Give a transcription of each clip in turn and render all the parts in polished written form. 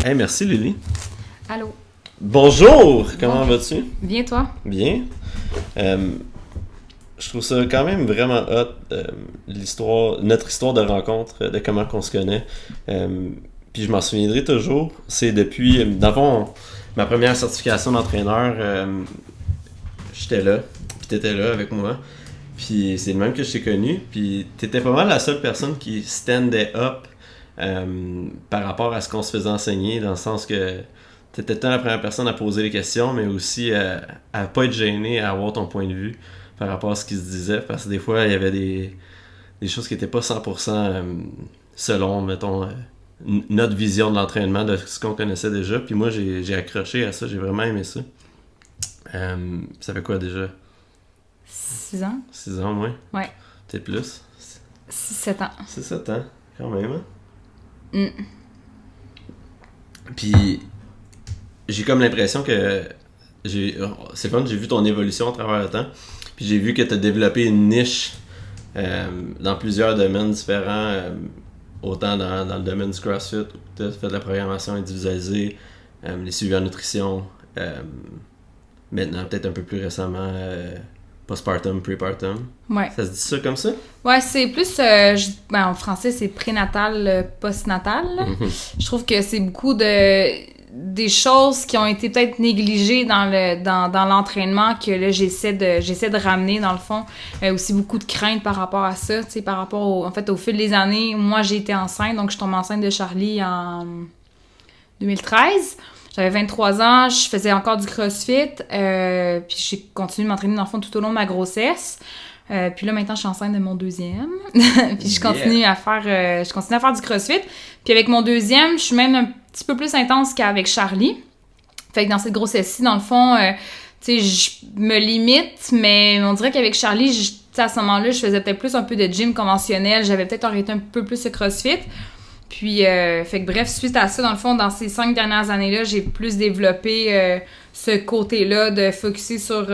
Hey, merci Lily. Allô. Bonjour, comment vas-tu? Bien, toi? Bien. Je trouve ça quand même vraiment hot, notre histoire de rencontre, de comment qu'on se connaît. Puis je m'en souviendrai toujours. C'est depuis, dans le fond, ma première certification d'entraîneur, j'étais là, puis t'étais là avec moi. Puis c'est le même que je t'ai connu. Puis t'étais pas mal la seule personne qui standait up par rapport à ce qu'on se faisait enseigner, dans le sens que t'étais tant la première personne à poser les questions, mais aussi à pas être gêné, à avoir ton point de vue par rapport à ce qui se disait, parce que des fois, il y avait des choses qui étaient pas 100% selon, mettons, notre vision de l'entraînement, de ce qu'on connaissait déjà. Puis moi, j'ai accroché à ça, j'ai vraiment aimé ça. Ça fait quoi déjà? 6 ans? 6 ans, moins? Ouais. Peut-être plus? 7 ans. C'est 7 ans, quand même, hein? Mm. Puis, j'ai comme l'impression que c'est fun, j'ai vu ton évolution à travers le temps. Puis j'ai vu que tu as développé une niche dans plusieurs domaines différents, autant dans le domaine du CrossFit, où tu as fait de la programmation individualisée, les suivis en nutrition, maintenant peut-être un peu plus récemment, postpartum, prepartum. Ouais. Ça se dit ça comme ça? Ouais, c'est plus, en français, c'est prénatal, postnatal. Je trouve que c'est beaucoup des choses qui ont été peut-être négligées dans l'entraînement que là, j'essaie de ramener, dans le fond. Aussi beaucoup de craintes par rapport à ça, tu sais, par rapport au fil des années. Moi, j'ai été enceinte, donc je tombe enceinte de Charlie en 2013. J'avais 23 ans, je faisais encore du CrossFit, puis j'ai continué de m'entraîner dans le fond tout au long de ma grossesse. Puis là, maintenant, je suis enceinte de mon deuxième. Puis je continue à faire du CrossFit. Puis avec mon deuxième, je suis même un petit peu plus intense qu'avec Charlie. Fait que dans cette grossesse-ci, dans le fond, tu sais, je me limite, mais on dirait qu'avec Charlie, à ce moment-là, je faisais peut-être plus un peu de gym conventionnel. J'avais peut-être arrêté un peu plus le CrossFit. Puis, fait que bref, suite à ça, dans le fond, dans ces 5 dernières années-là, j'ai plus développé ce côté-là de focusser sur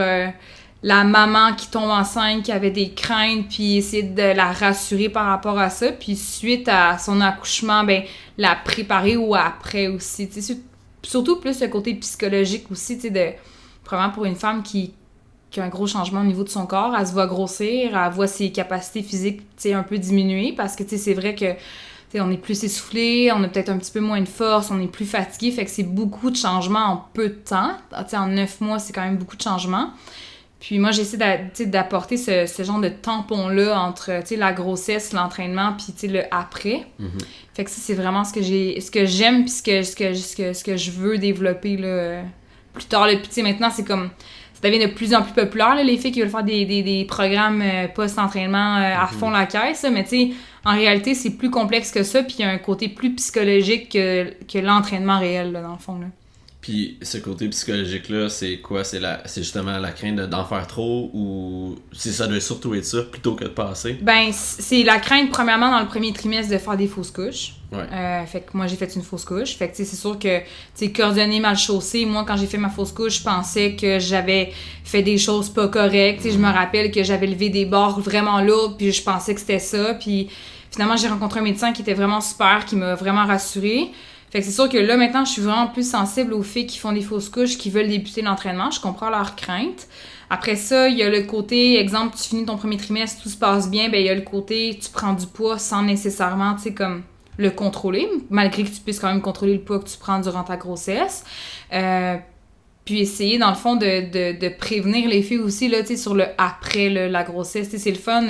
la maman qui tombe enceinte, qui avait des craintes, puis essayer de la rassurer par rapport à ça. Puis suite à son accouchement, ben la préparer ou après aussi. Tu sais, surtout plus le côté psychologique aussi, tu sais, vraiment pour une femme qui a un gros changement au niveau de son corps. Elle se voit grossir, elle voit ses capacités physiques, tu sais, un peu diminuer, parce que, tu sais, c'est vrai que on est plus essoufflé, on a peut-être un petit peu moins de force, on est plus fatigué, fait que c'est beaucoup de changements en peu de temps. T'sais, en 9 mois, c'est quand même beaucoup de changements. Puis moi, j'essaie d'apporter ce genre de tampon-là entre la grossesse, l'entraînement, puis le après. Mm-hmm. Fait que ça, c'est vraiment ce que j'aime, puis ce que je veux développer là, plus tard. Puis maintenant, c'est comme... Ça devient de plus en plus populaire, là, les filles qui veulent faire des programmes post-entraînement à fond la caisse. Mais tu sais, en réalité, c'est plus complexe que ça, puis il y a un côté plus psychologique que l'entraînement réel, là, dans le fond. Là. Puis ce côté psychologique-là, c'est quoi? C'est justement la crainte d'en faire trop, ou si ça doit surtout être ça plutôt que de passer? Ben, c'est la crainte, premièrement, dans le premier trimestre, de faire des fausses couches. Ouais. Fait que moi, j'ai fait une fausse couche. Fait que c'est sûr que, tu sais, cordonnier mal chaussé, moi, quand j'ai fait ma fausse couche, je pensais que j'avais fait des choses pas correctes. Je me rappelle que j'avais levé des barres vraiment lourdes, puis je pensais que c'était ça. Puis finalement, j'ai rencontré un médecin qui était vraiment super, qui m'a vraiment rassurée. Fait que c'est sûr que là, maintenant, je suis vraiment plus sensible aux filles qui font des fausses couches, qui veulent débuter l'entraînement. Je comprends leurs craintes. Après ça, il y a le côté, exemple, tu finis ton premier trimestre, tout se passe bien, ben il y a le côté, tu prends du poids sans nécessairement, tu sais, comme le contrôler, malgré que tu puisses quand même contrôler le poids que tu prends durant ta grossesse. Puis essayer, dans le fond, de prévenir les filles aussi, là, tu sais, sur le après la grossesse. Tu sais, c'est le fun.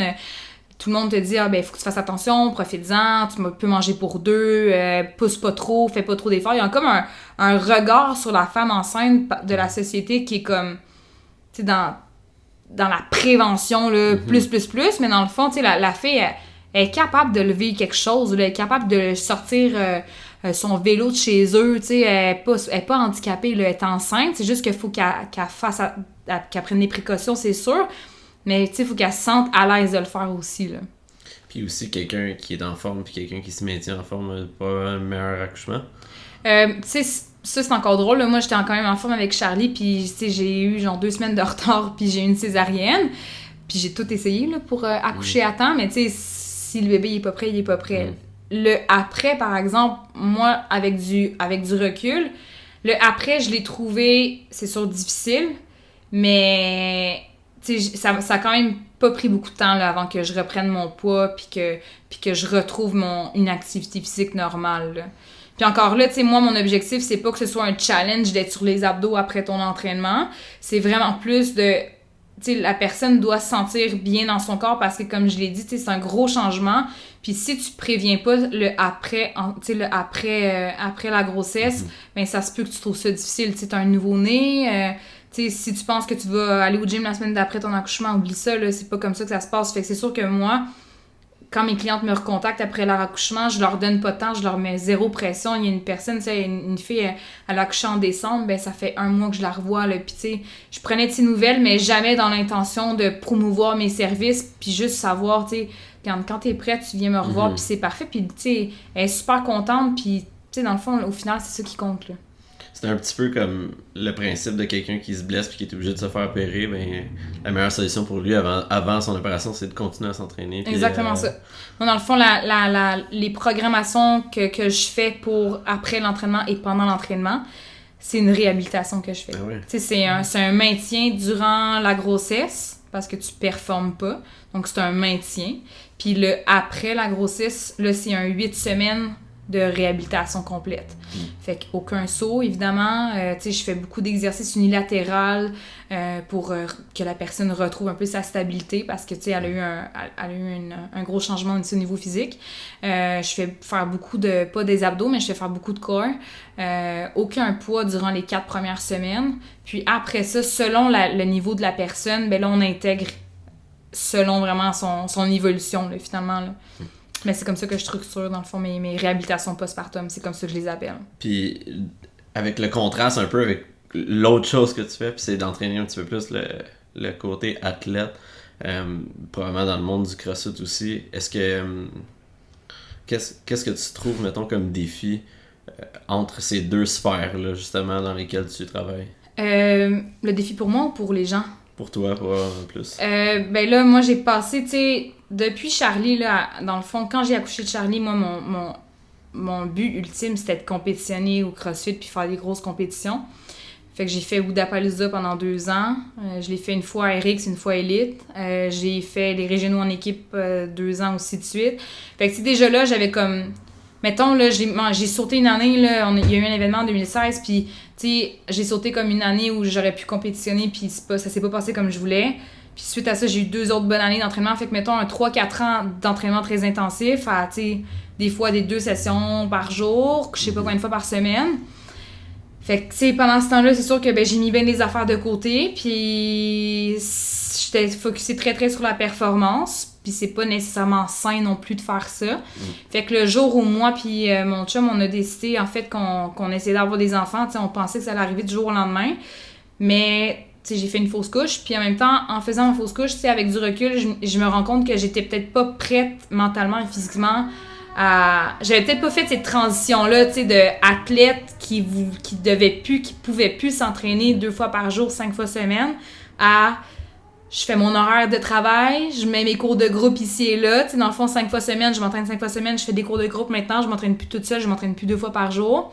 Tout le monde te dit, il faut que tu fasses attention, profites-en, tu peux manger pour deux, pousse pas trop, fais pas trop d'efforts. Il y a comme un regard sur la femme enceinte de la société qui est comme, tu sais, dans la prévention, là, plus, mais dans le fond, tu sais, la fille, elle est capable de lever quelque chose, là, elle est capable de sortir son vélo de chez eux, tu sais, elle est pas handicapée, là, elle est enceinte, c'est juste qu'il faut qu'elle prenne des précautions, c'est sûr. Mais tu sais, il faut qu'elle se sente à l'aise de le faire aussi, là. Puis aussi, quelqu'un qui est en forme puis quelqu'un qui se maintient en forme, pas un meilleur accouchement. Tu sais, ça, c'est encore drôle, là. Moi, j'étais quand même en forme avec Charlie, puis tu sais, j'ai eu genre 2 semaines de retard, puis j'ai eu une césarienne. Puis j'ai tout essayé, là, pour accoucher à temps, mais tu sais, si le bébé il est pas prêt, il est pas prêt. le après, par exemple, moi, avec du recul, le après, je l'ai trouvé, c'est sûr, difficile, mais ça a quand même pas pris beaucoup de temps là, avant que je reprenne mon poids puis que je retrouve une activité physique normale. Là. Puis encore là, tu sais, moi, mon objectif, c'est pas que ce soit un challenge d'être sur les abdos après ton entraînement. C'est vraiment plus de... Tu sais, la personne doit se sentir bien dans son corps parce que, comme je l'ai dit, tu sais, c'est un gros changement. Puis si tu préviens pas le après, tu sais, après la grossesse, ben ça se peut que tu trouves ça difficile. Tu sais, t'as un nouveau-né... tu sais, si tu penses que tu vas aller au gym la semaine d'après ton accouchement, oublie ça, là, c'est pas comme ça que ça se passe. Fait que c'est sûr que moi, quand mes clientes me recontactent après leur accouchement, je leur donne pas de temps, je leur mets zéro pression. Il y a une personne, tu sais, une fille, elle a accouché en décembre, ben ça fait 1 mois que je la revois, là, puis tu sais, je prenais de ses nouvelles, mais jamais dans l'intention de promouvoir mes services, puis juste savoir, tu sais, quand t'es prête, tu viens me revoir, puis c'est parfait, puis tu sais, elle est super contente, puis tu sais, dans le fond, au final, c'est ça qui compte, là. C'est un petit peu comme le principe de quelqu'un qui se blesse puis qui est obligé de se faire opérer. Ben, la meilleure solution pour lui avant son opération, c'est de continuer à s'entraîner. Exactement ça. Moi, dans le fond, les programmations que je fais pour après l'entraînement et pendant l'entraînement, c'est une réhabilitation que je fais. Ah ouais. C'est un maintien durant la grossesse parce que tu performes pas. Donc, c'est un maintien. Puis le après la grossesse, là, c'est un 8 semaines de réhabilitation complète. Fait qu'aucun saut, évidemment. Tu sais, je fais beaucoup d'exercices unilatéraux pour que la personne retrouve un peu sa stabilité parce que, tu sais, elle a eu un gros changement au niveau physique. Je fais faire beaucoup de, pas des abdos, mais je fais faire beaucoup de core. Aucun poids durant les 4 premières semaines. Puis après ça, selon le niveau de la personne, ben là, on intègre selon vraiment son évolution, là, finalement, là. Mais c'est comme ça que je structure, dans le fond, mes réhabilitations postpartum. C'est comme ça que je les appelle. Puis, avec le contraste un peu avec l'autre chose que tu fais, puis c'est d'entraîner un petit peu plus le côté athlète, probablement dans le monde du CrossFit aussi. Est-ce que... qu'est-ce que tu trouves, mettons, comme défi entre ces deux sphères-là, justement, dans lesquelles tu travailles? Le défi pour moi ou pour les gens? Pour toi, en plus. Ben là, moi, j'ai passé, tu sais... Depuis Charlie, là, dans le fond, quand j'ai accouché de Charlie, moi, mon but ultime, c'était de compétitionner au CrossFit puis faire des grosses compétitions. Fait que j'ai fait Wodapalooza pendant 2 ans. Je l'ai fait une fois à RX, une fois Elite. J'ai fait les régionaux en équipe 2 ans aussi de suite. Fait que, déjà là, j'avais comme... Mettons, là, j'ai sauté une année, là, il y a eu un événement en 2016, puis, tu sais, j'ai sauté comme une année où j'aurais pu compétitionner, puis ça s'est pas passé comme je voulais. Puis suite à ça, j'ai eu 2 autres bonnes années d'entraînement. Fait que, mettons, 3-4 ans d'entraînement très intensif à, tu sais, des fois des 2 sessions par jour, je sais pas combien de fois par semaine. Fait que, tu sais, pendant ce temps-là, c'est sûr que ben, j'ai mis bien des affaires de côté. Puis j'étais focusée très, très sur la performance. Puis c'est pas nécessairement sain non plus de faire ça. Fait que le jour où moi puis mon chum, on a décidé, en fait, qu'on essayait d'avoir des enfants, tu sais, on pensait que ça allait arriver du jour au lendemain. Mais... Tu sais, j'ai fait une fausse couche, puis en même temps, en faisant ma fausse couche, tu sais, avec du recul, je me rends compte que j'étais peut-être pas prête mentalement et physiquement à... J'avais peut-être pas fait cette transition-là, tu sais, de athlète qui pouvait plus s'entraîner 2 fois par jour, 5 fois semaine, à... Je fais mon horaire de travail, je mets mes cours de groupe ici et là, tu sais, dans le fond, 5 fois semaine, je m'entraîne 5 fois semaine, je fais des cours de groupe maintenant, je m'entraîne plus toute seule, je m'entraîne plus 2 fois par jour.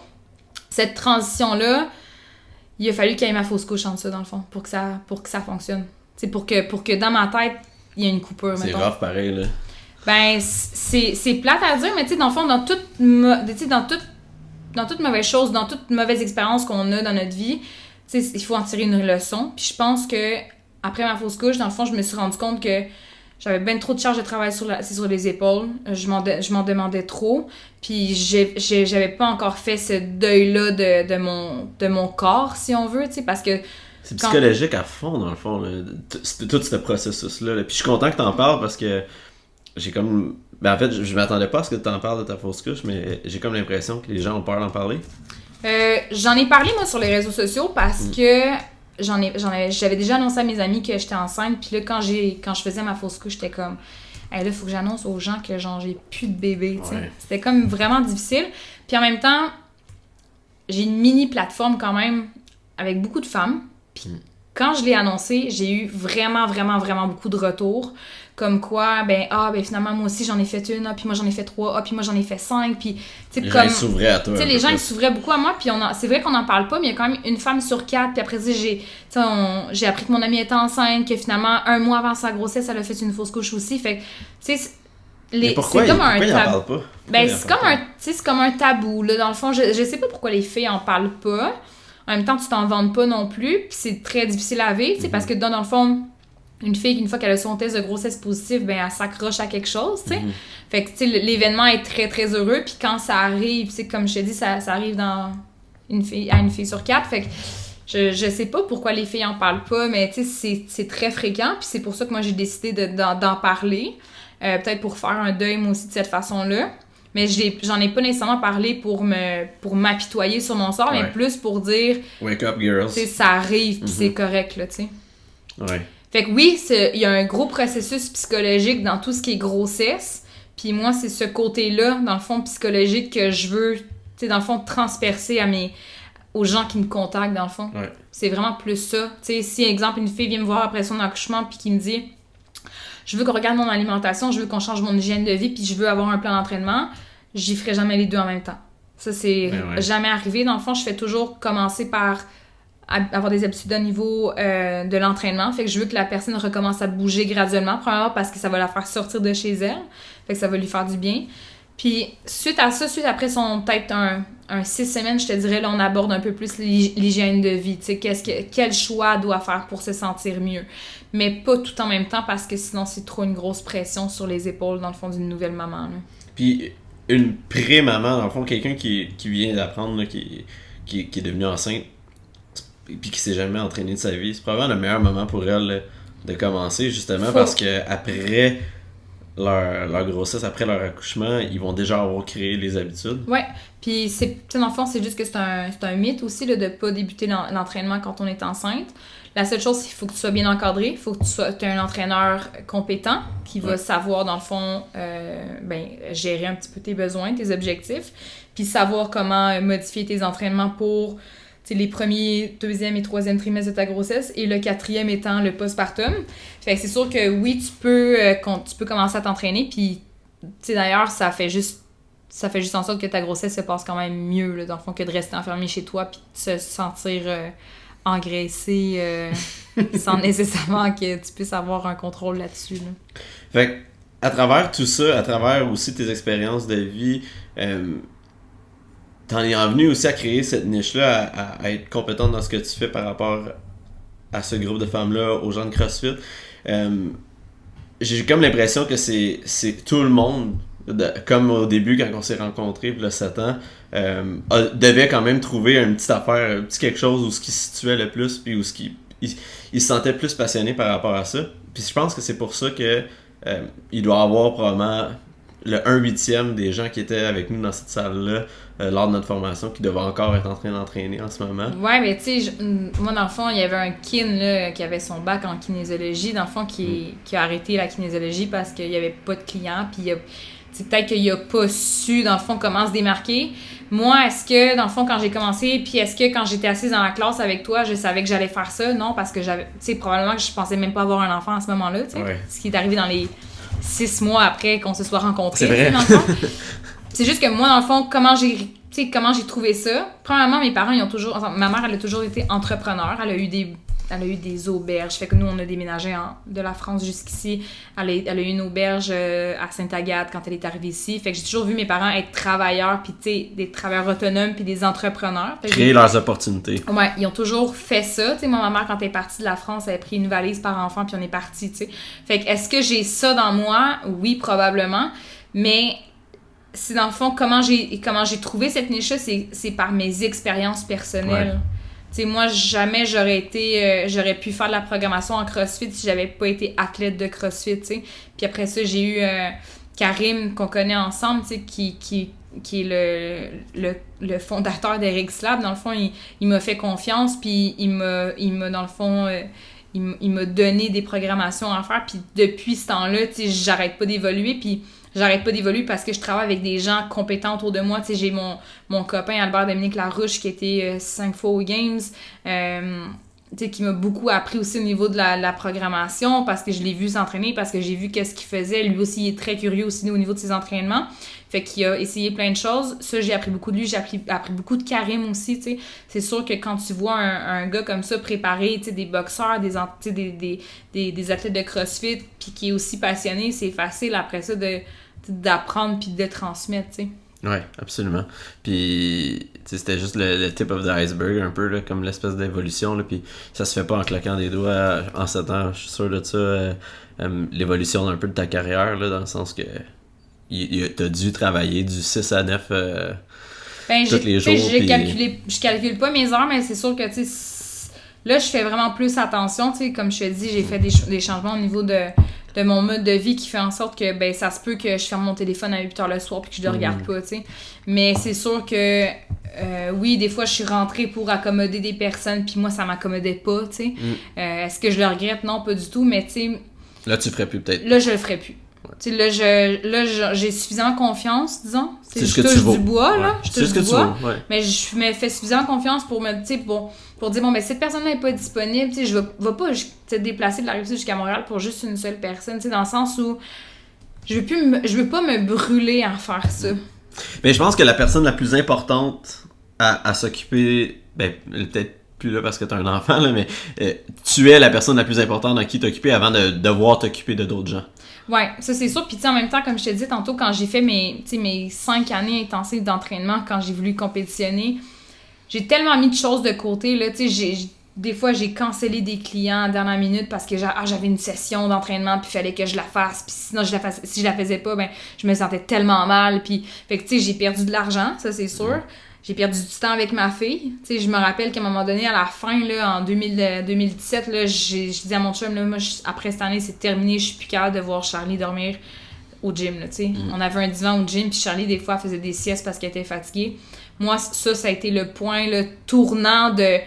Cette transition-là, il a fallu qu'il y ait ma fausse couche entre ça, dans le fond, pour que ça fonctionne. C'est pour que dans ma tête, il y ait une coupure, c'est mettons. C'est rough, pareil, là. Ben, c'est plate à dire, mais tu sais, dans le fond, dans toute mauvaise chose, dans toute mauvaise expérience qu'on a dans notre vie, tu sais, il faut en tirer une leçon. Puis je pense que après ma fausse couche, dans le fond, je me suis rendu compte que j'avais bien trop de charge de travail sur les épaules. Je m'en demandais trop. Puis j'avais pas encore fait ce deuil-là de mon corps, si on veut, tu sais, parce que... C'est psychologique à fond, dans le fond, là, tout ce processus-là. Là. Puis je suis content que t'en parles parce que j'ai comme... Ben en fait, je m'attendais pas à ce que t'en parles de ta fausse couche, mais j'ai comme l'impression que les gens ont peur d'en parler. J'en ai parlé, moi, sur les réseaux sociaux parce que... J'avais déjà annoncé à mes amis que j'étais enceinte, puis là, quand je faisais ma fausse couche, j'étais comme, hey, là, il faut que j'annonce aux gens que, genre, j'ai plus de bébé, tu sais. Ouais. C'était comme vraiment difficile. Puis en même temps, j'ai une mini plateforme quand même avec beaucoup de femmes. Puis quand je l'ai annoncé, j'ai eu vraiment, vraiment, vraiment beaucoup de retours. Comme quoi, finalement, moi aussi, j'en ai fait une, puis moi, j'en ai fait 3, puis moi, j'en ai fait 5, puis... Les gens, ils s'ouvraient à toi. Les gens, ils s'ouvraient beaucoup à moi, puis c'est vrai qu'on n'en parle pas, mais il y a quand même une femme sur 4, puis après ça, j'ai appris que mon amie était enceinte, que finalement, 1 mois avant sa grossesse, elle a fait une fausse couche aussi, fait que, tu sais... Mais pourquoi ils en parlent pas? C'est comme un tabou, là, dans le fond. Je sais pas pourquoi les filles en parlent pas. En même temps, tu t'en vantes pas non plus, puis c'est très difficile à vivre, parce que dans le fond... Une fille, une fois qu'elle a son test de grossesse positif, elle s'accroche à quelque chose, tu sais. Fait que, tu sais, l'événement est très, très heureux. Puis quand ça arrive, tu comme je te dis, ça arrive à une fille sur 4. Fait que je sais pas pourquoi les filles en parlent pas, mais tu sais, c'est très fréquent. Puis c'est pour ça que moi, j'ai décidé d'en parler. Peut-être pour faire un deuil, moi aussi, de cette façon-là. Mais j'en ai pas nécessairement parlé pour m'apitoyer sur mon sort, mais plus pour dire... Wake up, girls. Tu sais, ça arrive, puis c'est correct, là, tu sais. Ouais. Fait que oui, il y a un gros processus psychologique dans tout ce qui est grossesse. Puis moi, c'est ce côté-là, dans le fond, psychologique que je veux, tu sais, dans le fond, transpercer aux gens qui me contactent, dans le fond. Ouais. C'est vraiment plus ça. Tu sais, si, exemple, une fille vient me voir après son accouchement puis qui me dit « Je veux qu'on regarde mon alimentation, je veux qu'on change mon hygiène de vie puis je veux avoir un plan d'entraînement », j'y ferai jamais les deux en même temps. Ça, c'est jamais arrivé. Dans le fond, je fais toujours commencer par... avoir des habitudes au niveau de l'entraînement. Fait que je veux que la personne recommence à bouger graduellement. Premièrement, parce que ça va la faire sortir de chez elle. Fait que ça va lui faire du bien. Puis, suite après peut-être un 6 semaines, je te dirais, là, on aborde un peu plus l'hygiène de vie. Tu sais, quel choix elle doit faire pour se sentir mieux. Mais pas tout en même temps, parce que sinon, c'est trop une grosse pression sur les épaules, dans le fond, d'une nouvelle maman. Là. Puis, une pré-maman, dans le fond, quelqu'un qui vient d'apprendre, là, qui est devenu enceinte, puis qui s'est jamais entraîné de sa vie, c'est probablement le meilleur moment pour elle là, de commencer, justement, parce que après leur grossesse, après leur accouchement, ils vont déjà avoir créé les habitudes. Ouais, puis dans le fond, c'est juste que c'est un mythe aussi là, de pas débuter l'entraînement quand on est enceinte. La seule chose, c'est qu'il faut que tu sois bien encadré, il faut que tu aies un entraîneur compétent qui va savoir, dans le fond, gérer un petit peu tes besoins, tes objectifs, puis savoir comment modifier tes entraînements pour... C'est les premiers, 2e et 3e trimestres de ta grossesse et le 4e étant le postpartum. Fait que c'est sûr que oui, tu peux commencer à t'entraîner, puis d'ailleurs, ça fait juste en sorte que ta grossesse se passe quand même mieux, là, dans le fond, que de rester enfermé chez toi puis de se sentir engraissé sans nécessairement que tu puisses avoir un contrôle là-dessus. Là. Fait que, à travers tout ça, à travers aussi tes expériences de vie, t'en es venu aussi à créer cette niche-là, à être compétente dans ce que tu fais par rapport à ce groupe de femmes-là, aux gens de CrossFit. J'ai comme l'impression que c'est tout le monde, comme au début quand on s'est rencontrés, il y a 7 ans, devait quand même trouver une petite affaire, un petit quelque chose où ce qui se situait le plus, puis où il se sentait plus passionné par rapport à ça. Puis je pense que c'est pour ça que il doit y avoir probablement le 1/8 des gens qui étaient avec nous dans cette salle-là lors de notre formation qui devaient encore être en train d'entraîner en ce moment. Ouais, mais tu sais, moi dans le fond, il y avait un kin là, qui avait son bac en kinésiologie, dans le fond, qui a arrêté la kinésiologie parce qu'il n'y avait pas de clients, puis peut-être qu'il a pas su, dans le fond, comment se démarquer. Moi, est-ce que, dans le fond, quand j'ai commencé, puis est-ce que quand j'étais assise dans la classe avec toi, je savais que j'allais faire ça? Non, parce que j'avais, tu sais, probablement que je pensais même pas avoir un enfant à ce moment-là, tu sais. Ouais. Ce qui est arrivé dans les 6 mois après qu'on se soit rencontrés. C'est vrai. Dans le fond. C'est juste que moi, dans le fond, comment j'ai trouvé ça? Premièrement, mes parents, ma mère, elle a toujours été entrepreneur. Elle a eu des auberges. Fait que nous, on a déménagé de la France jusqu'ici. Elle a eu une auberge à Sainte-Agathe quand elle est arrivée ici. Fait que j'ai toujours vu mes parents être travailleurs, puis tu sais, des travailleurs autonomes, puis des entrepreneurs. Créer leurs opportunités. Ouais, ils ont toujours fait ça. Tu sais, moi, ma mère, quand elle est partie de la France, elle a pris une valise par enfant, puis on est parti, tu sais. Fait que est-ce que j'ai ça dans moi? Oui, probablement. Mais c'est dans le fond, comment j'ai trouvé cette niche-là, c'est par mes expériences personnelles. Ouais. Tu sais, moi, jamais j'aurais pu faire de la programmation en CrossFit si j'avais pas été athlète de CrossFit, tu sais. Puis après ça, j'ai eu Karim, qu'on connaît ensemble, tu sais, qui est le fondateur d'Eric's Lab. Dans le fond, il m'a fait confiance, puis il m'a dans le fond... il m'a donné des programmations à faire, puis depuis ce temps-là, tu sais, j'arrête pas d'évoluer, puis j'arrête pas d'évoluer parce que je travaille avec des gens compétents autour de moi. Tu sais, j'ai mon copain Albert Dominique Larouche qui a été 5 fois aux Games. qui m'a beaucoup appris aussi au niveau de la programmation, parce que je l'ai vu s'entraîner, parce que j'ai vu qu'est-ce qu'il faisait. Lui aussi, il est très curieux aussi au niveau de ses entraînements. Fait qu'il a essayé plein de choses. Ça, j'ai appris beaucoup de lui. J'ai appris beaucoup de Karim aussi, tu sais. C'est sûr que quand tu vois un gars comme ça préparer, tu sais, des boxeurs, des athlètes de CrossFit, puis qui est aussi passionné, c'est facile après ça d'apprendre puis de transmettre, tu sais. Ouais, absolument. Puis, tu sais, c'était juste le tip of the iceberg, un peu, là, comme l'espèce d'évolution, là, puis ça se fait pas en claquant des doigts en 7 ans, je suis sûr de ça. L'évolution un peu de ta carrière, là, dans le sens que t'as dû travailler du 6 à 9 tous les jours. Je calcule pas mes heures, mais c'est sûr que, tu sais, là, je fais vraiment plus attention, tu sais, comme je te dis, j'ai fait des changements au niveau de mon mode de vie qui fait en sorte que, ben, ça se peut que je ferme mon téléphone à 8h le soir puis que je le regarde pas, tu sais. Mais c'est sûr que, oui, des fois, je suis rentrée pour accommoder des personnes puis moi, ça m'accommodait pas, tu sais. Est-ce que je le regrette? Non, pas du tout, mais, tu sais... Là, tu ferais plus, peut-être. Là, je le ferais plus. Tu sais, là, j'ai suffisamment confiance, disons. C'est ce que tu vaux. Du bois, là. Je touche du bois. Ouais. Mais je me fais suffisamment confiance pour me, tu sais, pour dire, bon, ben, cette personne-là n'est pas disponible, tu sais, je vais pas te déplacer de la Rive-Sud jusqu'à Montréal pour juste une seule personne, tu sais, dans le sens où je veux pas me brûler à faire ça. Mais je pense que la personne la plus importante à s'occuper, ben, peut-être plus là parce que t'as un enfant, là, mais tu es la personne la plus importante à qui t'occuper avant de devoir t'occuper de d'autres gens. Ouais, ça c'est sûr. Puis tu sais, en même temps, comme je te disais tantôt, quand j'ai fait mes 5 années intensives d'entraînement, quand j'ai voulu compétitionner, j'ai tellement mis de choses de côté, là, tu sais, des fois, j'ai cancellé des clients à la dernière minute parce que j'avais une session d'entraînement puis il fallait que je la fasse. Puis sinon, si je la faisais pas, ben, je me sentais tellement mal. Puis, fait que, tu sais, j'ai perdu de l'argent, ça, c'est sûr. J'ai perdu du temps avec ma fille. Tu sais, je me rappelle qu'à un moment donné, à la fin, là, en 2017, là, j'ai dit à mon chum, là, moi, après cette année, c'est terminé, je suis plus capable de voir Charlie dormir au gym, là, tu sais. On avait un divan au gym, puis Charlie, des fois, faisait des siestes parce qu'elle était fatiguée. Moi, ça a été le point, le tournant de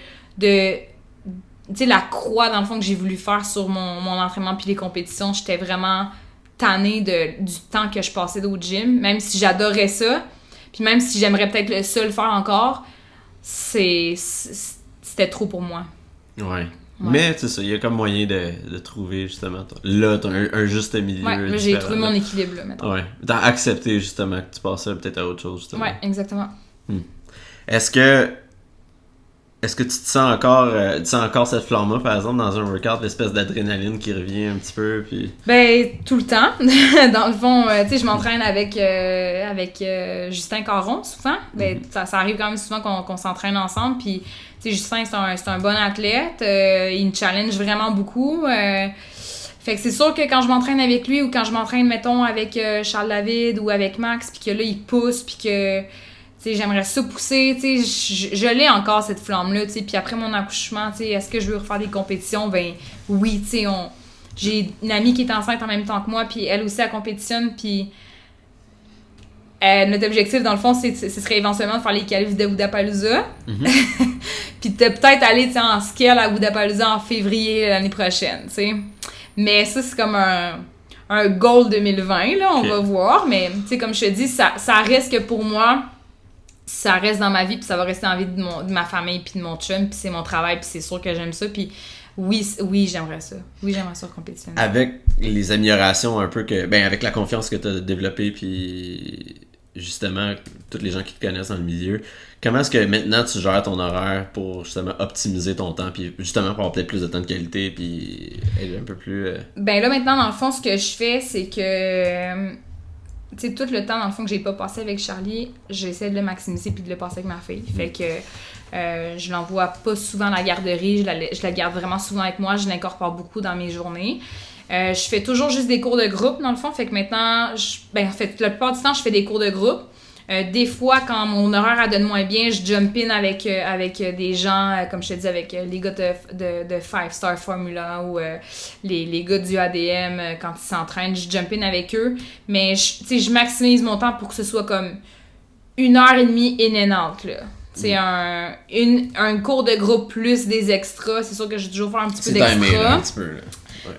tu sais, la croix, dans le fond, que j'ai voulu faire sur mon entraînement puis les compétitions. J'étais vraiment tannée du temps que je passais au gym, même si j'adorais ça. Puis même si j'aimerais peut-être le faire encore, c'était trop pour moi. Ouais. Mais c'est ça, il y a comme moyen de trouver justement là t'as un juste milieu. Ouais, là j'ai trouvé mon équilibre là maintenant. Ouais. T'as accepté justement que tu passais peut-être à autre chose justement. Ouais, exactement. Est-ce que tu te sens encore cette flamme-là, par exemple, dans un workout, l'espèce d'adrénaline qui revient un petit peu, puis... Ben, tout le temps. Dans le fond, tu sais, je m'entraîne avec Justin Caron, souvent. Ben, ça arrive quand même souvent qu'on s'entraîne ensemble, puis, tu sais, Justin, c'est un bon athlète. Il me challenge vraiment beaucoup. Fait que c'est sûr que quand je m'entraîne avec lui, ou quand je m'entraîne, mettons, avec Charles David, ou avec Max, puis que là, il pousse, puis que... T'sais, j'aimerais ça pousser, je l'ai encore cette flamme-là, puis après mon accouchement, est-ce que je veux refaire des compétitions? Ben oui, j'ai une amie qui est enceinte en même temps que moi, puis elle aussi elle compétitionne, puis notre objectif dans le fond, ce serait éventuellement de faire les qualifs de Wodapalooza, puis de peut-être aller en scale à Wodapalooza en février l'année prochaine, mais ça c'est comme un goal 2020, là, on va voir, mais comme je te dis, ça reste que pour moi, ça reste dans ma vie, puis ça va rester dans la vie de ma famille, puis de mon chum, puis c'est mon travail, puis c'est sûr que j'aime ça, puis oui, j'aimerais ça. Oui, j'aimerais ça compétitionner. Avec les améliorations un peu avec la confiance que tu as développée, puis justement, tous les gens qui te connaissent dans le milieu, comment est-ce que maintenant tu gères ton horaire pour justement optimiser ton temps, puis justement pour avoir peut-être plus de temps de qualité, puis être un peu plus... Ben là, maintenant, dans le fond, ce que je fais, c'est que... Tu sais, tout le temps, dans le fond, que j'ai pas passé avec Charlie, j'essaie de le maximiser puis de le passer avec ma fille. Fait que je l'envoie pas souvent à la garderie, je la garde vraiment souvent avec moi, je l'incorpore beaucoup dans mes journées. Je fais toujours juste des cours de groupe, dans le fond. Fait que maintenant, en fait, la plupart du temps, je fais des cours de groupe. Des fois, quand mon horaire donne moins bien, je jump in avec des gens, comme je te dis, avec les gars de 5-Star Formula ou les gars du ADM, quand ils s'entraînent, je jump in avec eux. Mais je maximise mon temps pour que ce soit comme 1h30 in and out, là. C'est un cours de groupe plus des extras. C'est sûr que je vais toujours faire un petit peu d'extra. C'est timé, un petit peu, là.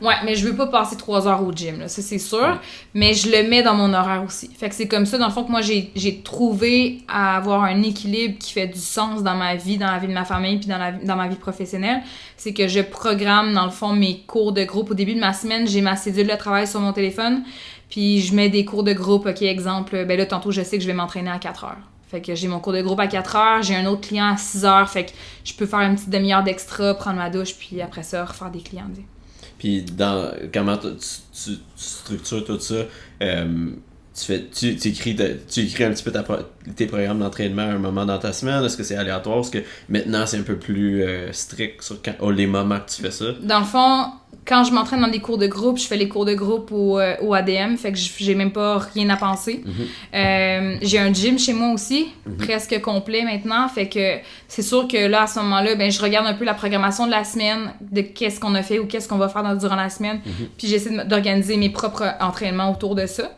Ouais, mais je veux pas passer 3 heures au gym, là, ça c'est sûr. Mais je le mets dans mon horaire aussi. Fait que c'est comme ça, dans le fond, que moi j'ai trouvé à avoir un équilibre qui fait du sens dans ma vie, dans la vie de ma famille, puis dans ma vie professionnelle. C'est que je programme, dans le fond, mes cours de groupe. Au début de ma semaine, j'ai ma cédule de travail sur mon téléphone. Puis je mets des cours de groupe. OK, exemple, ben là, tantôt, je sais que je vais m'entraîner à 4 heures. Fait que j'ai mon cours de groupe à 4 heures, j'ai un autre client à 6 heures, fait que je peux faire une petite demi-heure d'extra, prendre ma douche, puis après ça, refaire des clients. Puis comment tu structures tout ça, tu écris un petit peu tes programmes d'entraînement à un moment dans ta semaine, est-ce que c'est aléatoire, est-ce que maintenant c'est un peu plus strict sur les moments que tu fais ça? Dans le fond, quand je m'entraîne dans des cours de groupe, je fais les cours de groupe au ADM, fait que j'ai même pas rien à penser. J'ai un gym chez moi aussi, presque complet maintenant, fait que c'est sûr que là, à ce moment-là, ben je regarde un peu la programmation de la semaine, de qu'est-ce qu'on a fait ou qu'est-ce qu'on va faire durant la semaine, puis j'essaie d'organiser mes propres entraînements autour de ça.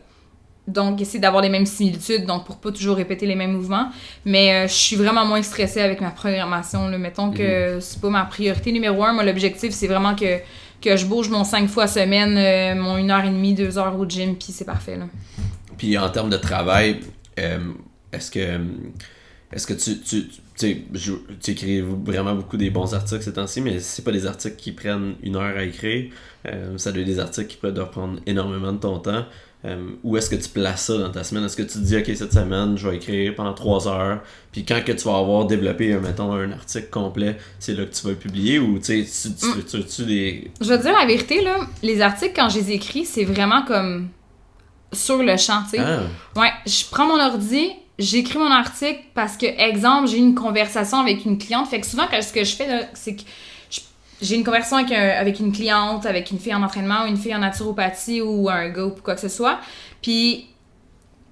Donc, essayer d'avoir les mêmes similitudes, donc pour pas toujours répéter les mêmes mouvements. Mais je suis vraiment moins stressée avec ma programmation, là. Mettons que c'est pas ma priorité numéro 1. Moi, l'objectif, c'est vraiment que je bouge mon 5 fois semaine, mon 1h30, 2 heures au gym, puis c'est parfait, là. Puis en termes de travail, est-ce que tu écris vraiment beaucoup des bons articles ces temps-ci, mais c'est pas des articles qui prennent 1 heure à écrire, ça doit être des articles qui doivent prendre énormément de ton temps. Où est-ce que tu places ça dans ta semaine? Est-ce que tu te dis, OK, cette semaine, je vais écrire pendant 3 heures, puis quand que tu vas avoir développé, mettons, un article complet, c'est là que tu vas le publier, ou tu structures-tu des... Je vais te dire la vérité, là, les articles, quand je les écris, c'est vraiment comme sur le champ, tu sais. Ouais, je prends mon ordi, j'écris mon article parce que, exemple, j'ai une conversation avec une cliente, fait que souvent, ce que je fais, là, c'est que j'ai une conversation avec une cliente, avec une fille en entraînement ou une fille en naturopathie ou un gars ou quoi que ce soit. Puis,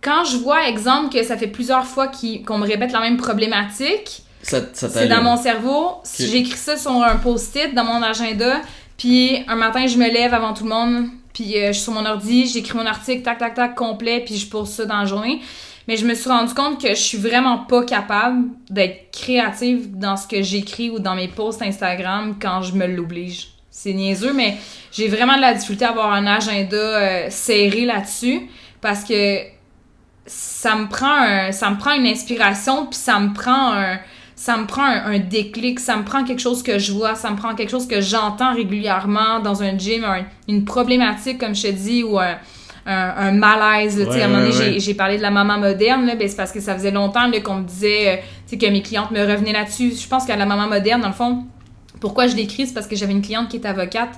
quand je vois, exemple, que ça fait plusieurs fois qu'on me répète la même problématique, c'est dans mon cerveau. Si j'écris ça sur un post-it dans mon agenda, puis un matin, je me lève avant tout le monde, puis je suis sur mon ordi, j'écris mon article, tac, tac, tac, complet, puis je pose ça dans la journée. Mais je me suis rendu compte que je suis vraiment pas capable d'être créative dans ce que j'écris ou dans mes posts Instagram quand je me l'oblige. C'est niaiseux, mais j'ai vraiment de la difficulté à avoir un agenda serré là-dessus parce que ça me prend une inspiration, puis ça me prend un déclic, ça me prend quelque chose que je vois, ça me prend quelque chose que j'entends régulièrement dans un gym, une problématique, comme je te dis, ou un malaise. Là, à un moment donné, j'ai parlé de la maman moderne, là, ben, c'est parce que ça faisait longtemps là, qu'on me disait que mes clientes me revenaient là-dessus. Je pense qu'à la maman moderne, dans le fond, pourquoi je l'écris, c'est parce que j'avais une cliente qui est avocate,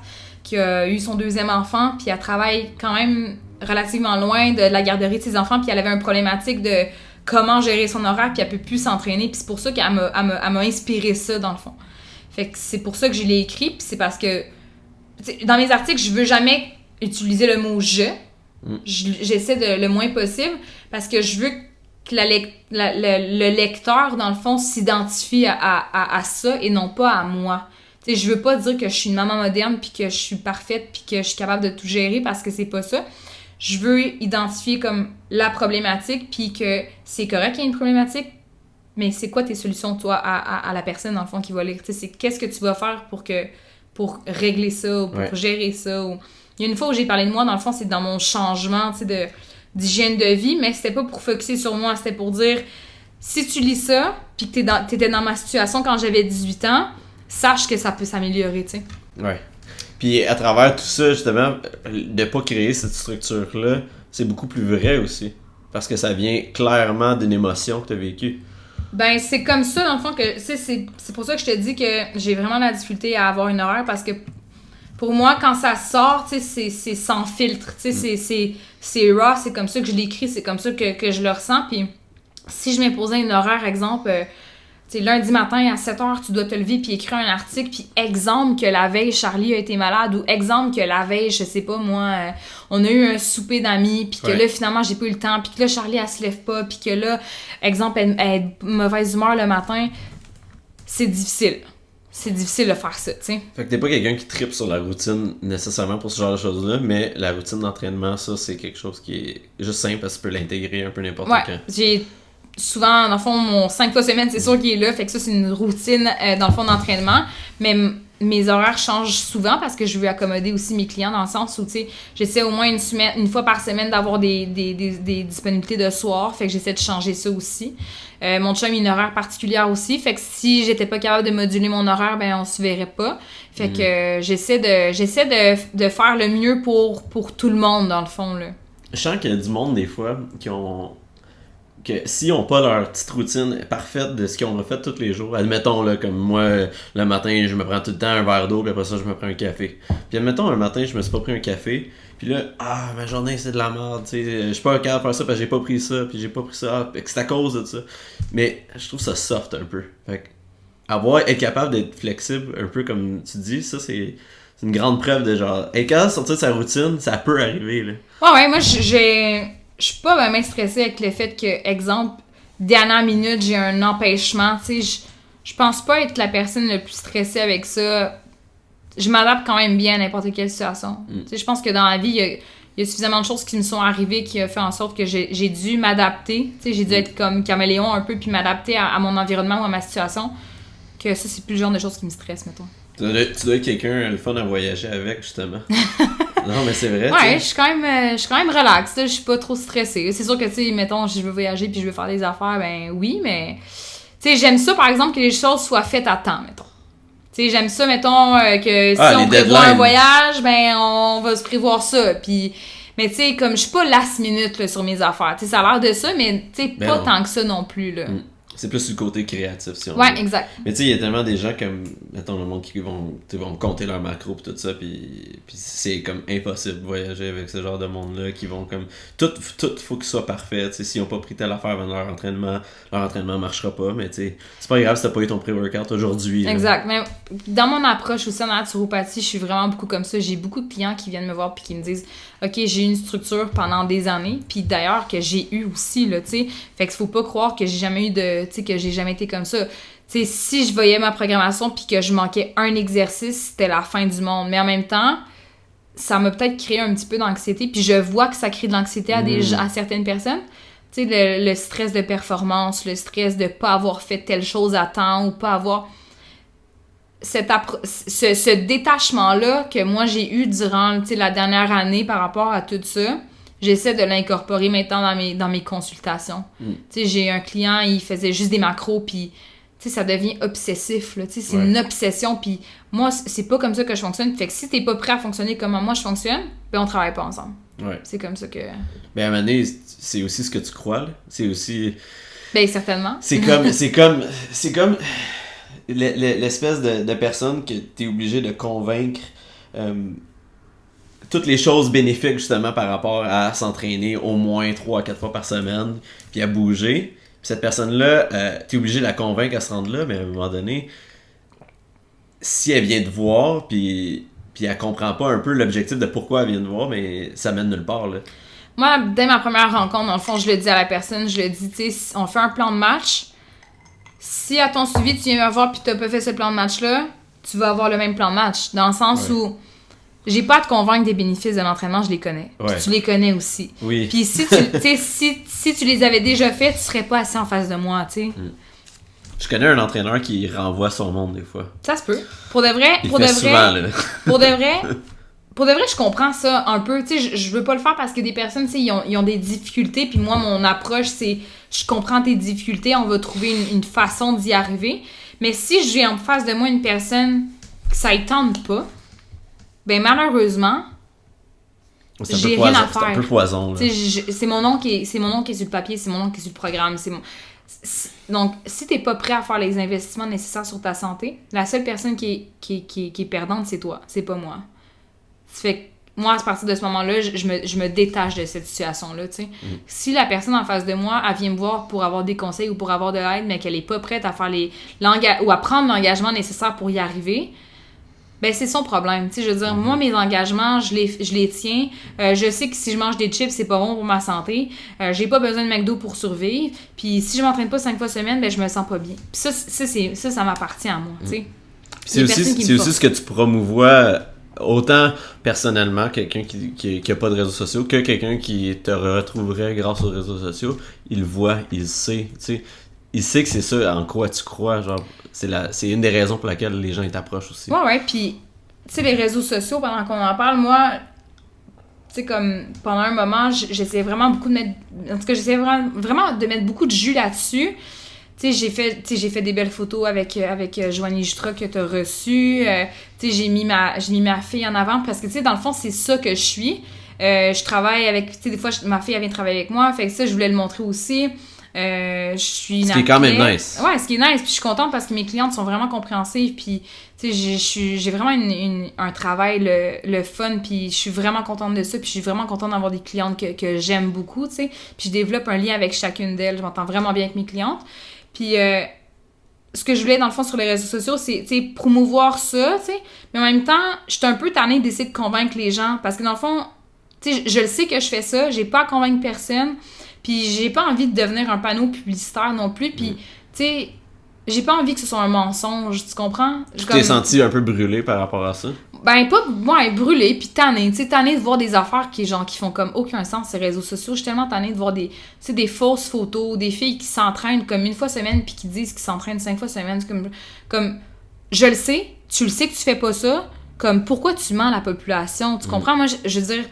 qui a eu son 2e enfant, puis elle travaille quand même relativement loin de la garderie de ses enfants, puis elle avait une problématique de comment gérer son horaire, puis elle peut plus s'entraîner, puis c'est pour ça qu'elle m'a inspiré ça, dans le fond. Fait que c'est pour ça que je l'ai écrit, puis c'est parce que dans mes articles, je veux jamais utiliser le mot « je ». J'essaie le moins possible parce que je veux que le lecteur, dans le fond, s'identifie à ça et non pas à moi. T'sais, je veux pas dire que je suis une maman moderne puis que je suis parfaite puis que je suis capable de tout gérer parce que c'est pas ça. Je veux identifier comme la problématique puis que c'est correct qu'il y ait une problématique, mais c'est quoi tes solutions, toi, à la personne, dans le fond, qui va lire? T'sais, c'est qu'est-ce que tu vas faire pour régler ça ou pour gérer ça ou... Il y a une fois où j'ai parlé de moi, dans le fond, c'est dans mon changement d'hygiène de vie, mais c'était pas pour focusser sur moi, c'était pour dire, si tu lis ça, puis que t'étais dans ma situation quand j'avais 18 ans, sache que ça peut s'améliorer, tu sais. Ouais. Puis à travers tout ça, justement, de pas créer cette structure-là, c'est beaucoup plus vrai aussi, parce que ça vient clairement d'une émotion que t'as vécue. Ben, c'est comme ça, dans le fond, que c'est pour ça que je te dis que j'ai vraiment la difficulté à avoir une horaire, parce que pour moi, quand ça sort, tu sais, c'est sans filtre, tu sais, c'est raw, c'est comme ça que je l'écris, c'est comme ça que je le ressens, puis si je m'imposais une horaire, exemple, tu sais, lundi matin à 7h, tu dois te lever puis écrire un article, puis exemple que la veille, Charlie a été malade, ou exemple que la veille, je sais pas, moi, on a eu un souper d'amis, puis que là, finalement, j'ai pas eu le temps, puis que là, Charlie, elle se lève pas, puis que là, exemple, elle est de mauvaise humeur le matin, c'est difficile. C'est difficile de faire ça, tu sais. Fait que t'es pas quelqu'un qui tripe sur la routine nécessairement pour ce genre de choses-là, mais la routine d'entraînement, ça, c'est quelque chose qui est juste simple parce que tu peux l'intégrer un peu n'importe quand. J'ai souvent, dans le fond, mon 5 fois semaine, c'est sûr qu'il est là, fait que ça, c'est une routine, dans le fond, d'entraînement. Mais mes horaires changent souvent parce que je veux accommoder aussi mes clients dans le sens où, tu sais, j'essaie au moins une fois par semaine d'avoir des disponibilités de soir. Fait que j'essaie de changer ça aussi. Mon chum, il a une horaire particulière aussi. Fait que si j'étais pas capable de moduler mon horaire, ben on se verrait pas. Fait que j'essaie de faire le mieux pour tout le monde, dans le fond, là. Je sens qu'il y a du monde, des fois, que s'ils n'ont pas leur petite routine parfaite de ce qu'ils ont fait tous les jours, admettons, là, comme moi, le matin, je me prends tout le temps un verre d'eau, puis après ça, je me prends un café. Puis admettons, un matin, je me suis pas pris un café, puis là, ma journée, c'est de la merde, tu sais, je suis pas capable de faire ça parce que j'ai pas pris ça, puis j'ai pas pris ça, puis c'est à cause de ça. Mais je trouve ça soft un peu. Fait que, être capable d'être flexible, un peu comme tu dis, ça, c'est une grande preuve de genre, être capable de sortir de sa routine, ça peut arriver, là. Ouais, moi, je suis pas vraiment stressée avec le fait que, exemple, dernière minute, j'ai un empêchement. Tu sais, je pense pas être la personne la plus stressée avec ça. Je m'adapte quand même bien à n'importe quelle situation. Tu sais, je pense que dans la vie, il y a suffisamment de choses qui me sont arrivées qui ont fait en sorte que j'ai dû m'adapter. Tu sais, j'ai dû être comme caméléon un peu puis m'adapter à mon environnement ou à ma situation. Que ça, c'est plus le genre de choses qui me stressent, mettons. Tu dois être quelqu'un le fun à voyager avec, justement. Non, mais c'est vrai. Ouais, je suis quand même relax. Je suis pas trop stressée. C'est sûr que, tu sais, mettons, je veux voyager puis je veux faire des affaires, ben oui, mais... Tu sais, j'aime ça, par exemple, que les choses soient faites à temps, mettons. Tu sais, j'aime ça, mettons, que si on prévoit un voyage, ben on va se prévoir ça. Puis... Mais tu sais, comme je suis pas last minute là, sur mes affaires. Tu sais, ça a l'air de ça, mais tu sais, pas tant que ça non plus, là. C'est plus le côté créatif, si on veut. Ouais, exact. Mais tu sais, il y a tellement des gens comme, mettons, le monde qui vont compter leurs macros pis tout ça, puis c'est comme impossible de voyager avec ce genre de monde-là, qui vont comme... Tout faut qu'il soit parfait, tu sais, s'ils n'ont pas pris telle affaire avant leur entraînement marchera pas, mais tu sais, c'est pas grave si t'as pas eu ton pré-workout aujourd'hui. Exact, mais dans mon approche aussi en naturopathie, je suis vraiment beaucoup comme ça. J'ai beaucoup de clients qui viennent me voir puis qui me disent « Ok, j'ai eu une structure pendant des années, puis d'ailleurs que j'ai eu aussi, là, tu sais, fait qu'il faut pas croire que j'ai jamais eu de... Tu sais, que j'ai jamais été comme ça. » Tu sais, si je voyais ma programmation puis que je manquais un exercice, c'était la fin du monde. Mais en même temps, ça m'a peut-être créé un petit peu d'anxiété, puis je vois que ça crée de l'anxiété à certaines personnes. Tu sais, le stress de performance, le stress de pas avoir fait telle chose à temps ou pas avoir... Ce détachement-là que moi j'ai eu durant la dernière année par rapport à tout ça, j'essaie de l'incorporer maintenant dans mes consultations. Tu sais, j'ai un client, il faisait juste des macros, puis tu sais, ça devient obsessif, là, tu sais, c'est une obsession, puis moi, c'est pas comme ça que je fonctionne. Fait que si t'es pas prêt à fonctionner comme moi je fonctionne, ben on travaille pas ensemble. Ouais. C'est comme ça que... Ben à un moment donné, c'est aussi ce que tu crois, là. C'est aussi... Ben certainement. C'est comme l'espèce de personne que t'es obligé de convaincre toutes les choses bénéfiques justement par rapport à s'entraîner au moins 3 à 4 fois par semaine puis à bouger. Puis cette personne-là, t'es obligé de la convaincre à se rendre là, mais à un moment donné, si elle vient te voir puis elle comprend pas un peu l'objectif de pourquoi elle vient te voir, mais ça mène nulle part, là. Moi, dès ma première rencontre, dans le fond, je le dis à la personne, je le dis, tu sais, on fait un plan de match. Si à ton suivi, tu viens me voir puis t'as pas fait ce plan de match-là, tu vas avoir le même plan de match. Dans le sens où j'ai pas à te convaincre des bénéfices de l'entraînement, je les connais. Ouais. Puis tu les connais aussi. Oui. Puis si tu les avais déjà fait, tu serais pas assis en face de moi, tu sais. Je connais un entraîneur qui renvoie son monde des fois. Ça se peut. Pour de vrai, souvent, là. Pour de vrai, je comprends ça un peu. Tu sais, je veux pas le faire parce que des personnes, tu sais, ils ont des difficultés. Puis moi, mon approche, c'est je comprends tes difficultés, on va trouver une façon d'y arriver. Mais si j'ai en face de moi une personne que ça ne tente pas, ben malheureusement, j'ai rien à faire. C'est un peu poison, là. C'est mon nom qui est sur le papier, c'est mon nom qui est sur le programme. Donc, si t'es pas prêt à faire les investissements nécessaires sur ta santé, la seule personne qui est perdante, c'est toi, c'est pas moi. Ça fait que moi, à partir de ce moment-là, je me détache de cette situation-là, tu sais. Si la personne en face de moi, elle vient me voir pour avoir des conseils ou pour avoir de l'aide, mais qu'elle est pas prête à faire ou à prendre l'engagement nécessaire pour y arriver, ben c'est son problème, tu sais. Je veux dire, moi, mes engagements, je les tiens. Je sais que si je mange des chips, c'est pas bon pour ma santé. J'ai pas besoin de McDo pour survivre. Puis si je m'entraîne pas 5 fois semaine, ben je me sens pas bien. Puis ça m'appartient à moi, tu sais. C'est aussi ce que tu promouvois autant personnellement, quelqu'un qui a pas de réseaux sociaux, que quelqu'un qui te retrouverait grâce aux réseaux sociaux. Il le voit, il le sait, tu sais. il sait que c'est ça en quoi tu crois, genre, c'est une des raisons pour laquelle les gens ils t'approchent aussi. Ouais, puis, tu sais, les réseaux sociaux, pendant qu'on en parle, moi, tu sais, comme, pendant un moment, j'essayais vraiment beaucoup de mettre, en tout cas, j'essayais vraiment de mettre beaucoup de jus là-dessus. Tu sais, j'ai fait des belles photos avec Joanie Jutra que t'as reçues. Tu sais, j'ai mis ma fille en avant parce que, tu sais, dans le fond, c'est ça que je suis. Je travaille avec, tu sais, des fois, ma fille, elle vient travailler avec moi. Fait que ça, je voulais le montrer aussi. Je suis une Ce qui est quand même nice. Ouais, ce qui est nice. Puis je suis contente parce que mes clientes sont vraiment compréhensives. Puis, tu sais, j'ai vraiment un travail, le fun. Puis je suis vraiment contente de ça. Puis je suis vraiment contente d'avoir des clientes que j'aime beaucoup, tu sais. Puis je développe un lien avec chacune d'elles. Je m'entends vraiment bien avec mes clientes. Puis ce que je voulais, dans le fond, sur les réseaux sociaux, c'est, tu sais, promouvoir ça, tu sais. Mais en même temps, je suis un peu tannée d'essayer de convaincre les gens. Parce que dans le fond, tu sais, je le sais que je fais ça. J'ai pas à convaincre personne. Puis j'ai pas envie de devenir un panneau publicitaire non plus. Puis, tu sais, j'ai pas envie que ce soit un mensonge, tu comprends? Tu t'es senti un peu brûlé par rapport à ça? Ben, pas, ouais, brûlé, puis tannée. Tu sais, tannée de voir des affaires qui font comme aucun sens, ces réseaux sociaux. Je suis tellement tannée de voir des fausses photos, des filles qui s'entraînent comme une fois semaine, puis qui disent qu'ils s'entraînent 5 fois semaine. C'est comme, je le sais, tu le sais que tu fais pas ça. Comme, pourquoi tu mens à la population? Tu comprends? Moi, je veux dire,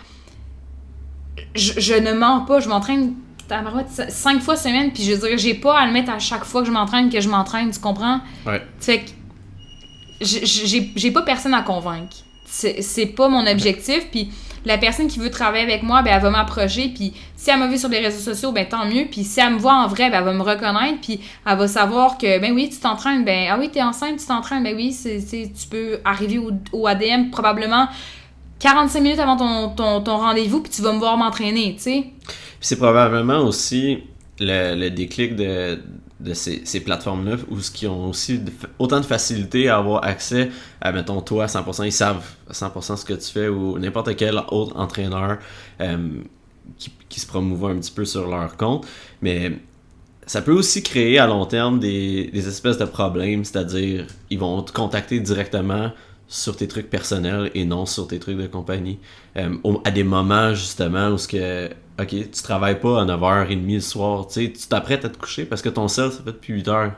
je ne mens pas, je m'entraîne 5 fois semaine, puis je veux dire, j'ai pas à le mettre à chaque fois que je m'entraîne, tu comprends? Ouais. Fait que j'ai pas personne à convaincre. C'est pas mon objectif, puis la personne qui veut travailler avec moi, ben elle va m'approcher, puis si elle m'a vu sur les réseaux sociaux, ben tant mieux, puis si elle me voit en vrai, ben elle va me reconnaître, puis elle va savoir que, ben oui, tu t'entraînes, ben ah oui, t'es enceinte, tu t'entraînes, ben oui, tu peux arriver au ADM probablement 45 minutes avant ton rendez-vous, puis tu vas me voir m'entraîner, tu sais. Puis c'est probablement aussi le déclic de ces plateformes-là où qui ont aussi autant de facilité à avoir accès à, mettons, toi à 100%, ils savent à 100% ce que tu fais, ou n'importe quel autre entraîneur qui se promouvoit un petit peu sur leur compte. Mais ça peut aussi créer à long terme des espèces de problèmes, c'est-à-dire ils vont te contacter directement sur tes trucs personnels et non sur tes trucs de compagnie. À des moments, justement, où OK, tu travailles pas à 9h30 le soir, tu sais, tu t'apprêtes à te coucher parce que ton cell, ça fait depuis 8 heures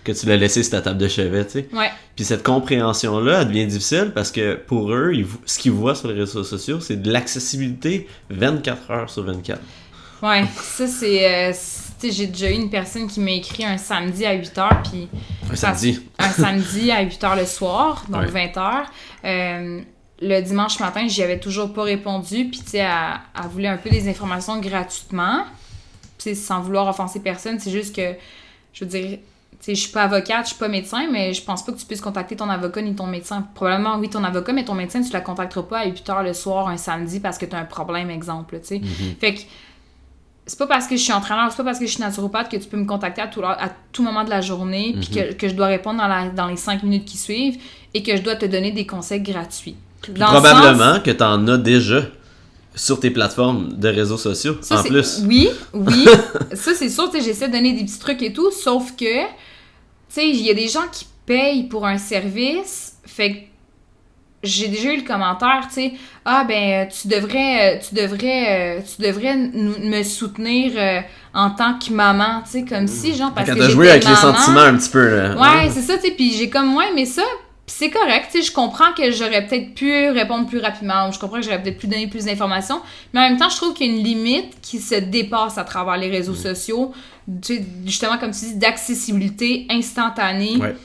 que tu l'as laissé sur ta table de chevet, tu sais. Ouais. Puis cette compréhension-là, elle devient difficile parce que pour eux, ce qu'ils voient sur les réseaux sociaux, c'est de l'accessibilité 24 heures sur 24. Ouais, ça c'est... tu sais, j'ai déjà eu une personne qui m'a écrit un samedi à 8h, puis... Un samedi à 8h le soir, donc 20h. Le dimanche matin, j'y avais toujours pas répondu, puis tu sais, elle voulait un peu des informations gratuitement. Puis sans vouloir offenser personne, c'est juste que, je veux dire, tu sais, je suis pas avocate, je suis pas médecin, mais je pense pas que tu puisses contacter ton avocat ni ton médecin. Probablement, oui, ton avocat, mais ton médecin, tu la contacteras pas à 8h le soir, un samedi, parce que t'as un problème, exemple, tu sais. Mm-hmm. Fait que c'est pas parce que je suis entraîneur, c'est pas parce que je suis naturopathe que tu peux me contacter à tout moment de la journée, puis que je dois répondre dans les 5 minutes qui suivent, et que je dois te donner des conseils gratuits. Probablement que tu en as déjà sur tes plateformes de réseaux sociaux, ça, en plus. Oui. Ça, c'est sûr, tu sais, j'essaie de donner des petits trucs et tout, sauf que, tu sais, il y a des gens qui payent pour un service, fait que j'ai déjà eu le commentaire, tu sais, ah ben tu devrais me soutenir en tant que maman, tu sais, comme si genre parce que t'as joué avec maman, les sentiments un petit peu là. Ouais, c'est ça, tu sais, puis j'ai comme mais ça pis c'est correct, tu sais, je comprends que j'aurais peut-être pu répondre plus rapidement, ou je comprends que j'aurais peut-être pu donner plus d'informations, mais en même temps, je trouve qu'il y a une limite qui se dépasse à travers les réseaux sociaux, tu sais, justement, comme tu dis, d'accessibilité instantanée. Ouais.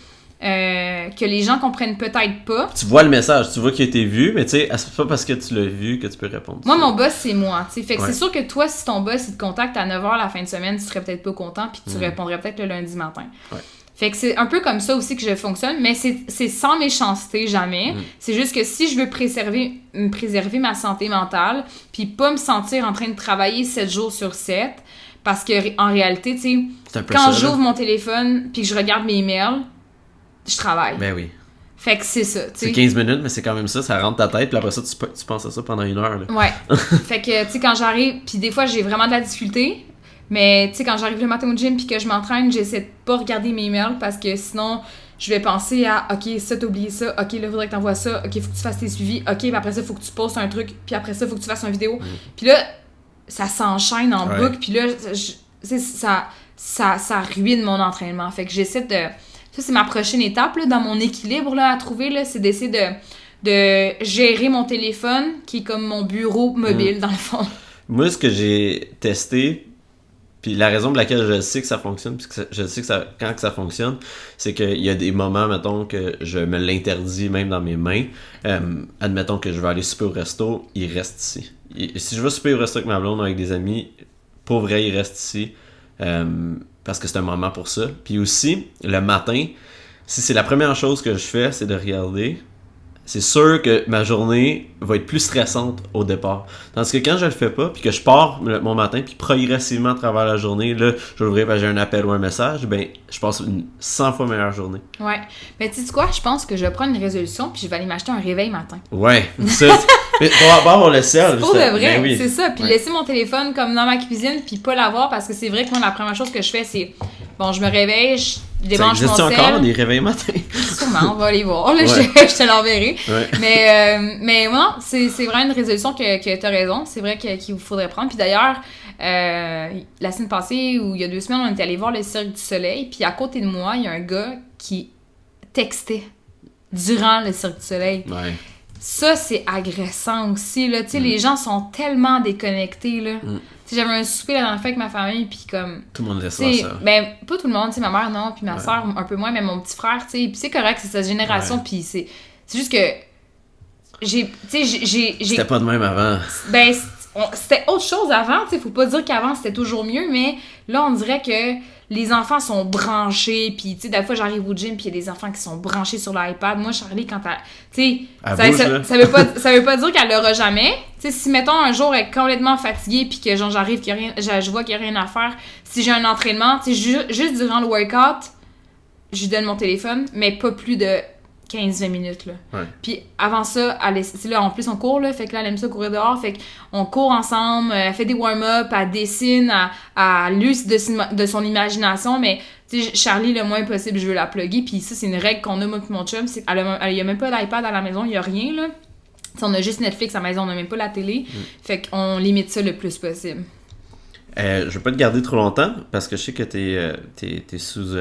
Que les gens comprennent peut-être pas. Tu vois le message, tu vois qu'il a été vu, mais tu sais, c'est pas parce que tu l'as vu que tu peux répondre. Moi, mon boss, c'est moi. T'sais. Fait que c'est sûr que toi, si ton boss il te contacte à 9h la fin de semaine, tu serais peut-être pas content, puis tu répondrais peut-être le lundi matin. Ouais. Fait que c'est un peu comme ça aussi que je fonctionne, mais c'est sans méchanceté, jamais. C'est juste que si je veux préserver ma santé mentale, puis pas me sentir en train de travailler 7 jours sur 7, parce que en réalité, tu sais, quand j'ouvre mon téléphone, puis que je regarde mes emails, je travaille. Ben oui. Fait que c'est ça, tu sais. C'est 15 minutes, mais c'est quand même ça rentre ta tête, puis après ça, tu penses à ça pendant 1 heure. Là. Ouais. Fait que, tu sais, quand j'arrive, puis des fois, j'ai vraiment de la difficulté, mais, tu sais, quand j'arrive le matin au gym puis que je m'entraîne, j'essaie de pas regarder mes emails, parce que sinon, je vais penser à, OK, ça, t'as oublié ça, OK, là, faudrait que t'envoies ça, OK, faut que tu fasses tes suivis, OK, puis après ça, faut que tu postes un truc, puis après ça, faut que tu fasses une vidéo. Puis là, ça s'enchaîne en boucle, puis là, ça ruine mon entraînement. Fait que j'essaie de... Ça, c'est ma prochaine étape, là, dans mon équilibre, là, à trouver, là, c'est d'essayer de gérer mon téléphone, qui est comme mon bureau mobile, dans le fond. Moi, ce que j'ai testé, puis la raison pour laquelle je sais que ça fonctionne, puis que je sais que quand que ça fonctionne, c'est qu'il y a des moments, mettons, que je me l'interdis même dans mes mains. Admettons que je vais aller souper au resto, il reste ici. Si je veux souper au resto avec ma blonde ou avec des amis, pour vrai, il reste ici. Parce que c'est un moment pour ça. Puis aussi, le matin, si c'est la première chose que je fais, c'est de regarder, c'est sûr que ma journée va être plus stressante au départ. Tandis que quand je le fais pas, puis que je pars mon matin, puis progressivement à travers la journée, là, je vais ouvrir, j'ai un appel ou un message, ben, je passe une 100 fois meilleure journée. Ouais. Mais tu sais quoi, je pense que je vais prendre une résolution, puis je vais aller m'acheter un réveil matin. Ouais, ça. Mais pour avoir le sel, pour de vrai, ben oui. c'est ça. Puis laisser mon téléphone comme dans ma cuisine, puis pas l'avoir, parce que c'est vrai que moi, la première chose que je fais, c'est, bon, je me réveille, je débranche mon sel. Encore des réveils matins? Sûrement, on va aller voir. Là, Ouais. je te l'enverrai. Ouais. Mais non, c'est vraiment une résolution que tu as raison. C'est vrai qu'il vous faudrait prendre. Puis d'ailleurs, la semaine passée, ou il y a 2 semaines, on était allé voir le Cirque du Soleil. Puis à côté de moi, il y a un gars qui textait durant le Cirque du Soleil. Ouais. Ça, c'est agressant aussi, là. Tu sais, les gens sont tellement déconnectés, là. Tu sais, j'avais un souper la dernière fois avec ma famille, puis comme... Tout le monde laisse ça. Ben, pas tout le monde, tu sais, ma mère, non, puis ma soeur, un peu moins, mais mon petit frère, tu sais, puis c'est correct, c'est sa génération, puis c'est juste que... j'ai C'était pas de même avant. Ben, c'était autre chose avant, tu sais, faut pas dire qu'avant, c'était toujours mieux, mais là, on dirait que les enfants sont branchés, puis tu sais, des fois, j'arrive au gym, puis il y a des enfants qui sont branchés sur l'iPad. Moi, Charlie, quand tu sais, ça veut pas dire qu'elle l'aura jamais. Tu sais, si, mettons, un jour, elle est complètement fatiguée, puis que, genre, j'arrive, je vois qu'il y a rien à faire, si j'ai un entraînement, tu sais, juste durant le workout, je lui donne mon téléphone, mais pas plus de 15-20 minutes, là. Ouais. Puis avant ça, c'est là, en plus, on court, là. Fait que là, elle aime ça courir dehors. Fait qu'on court ensemble, elle fait des warm-up, elle dessine, elle use de son imagination. Mais, tu sais, Charlie, le moins possible, je veux la plugger. Puis ça, c'est une règle qu'on a, moi et mon chum. Il y a même pas d'iPad à la maison, il y a rien, là. T'sais, on a juste Netflix à la maison, on a même pas la télé. Fait qu'on limite ça le plus possible. Je vais pas te garder trop longtemps, parce que je sais que t'es sous...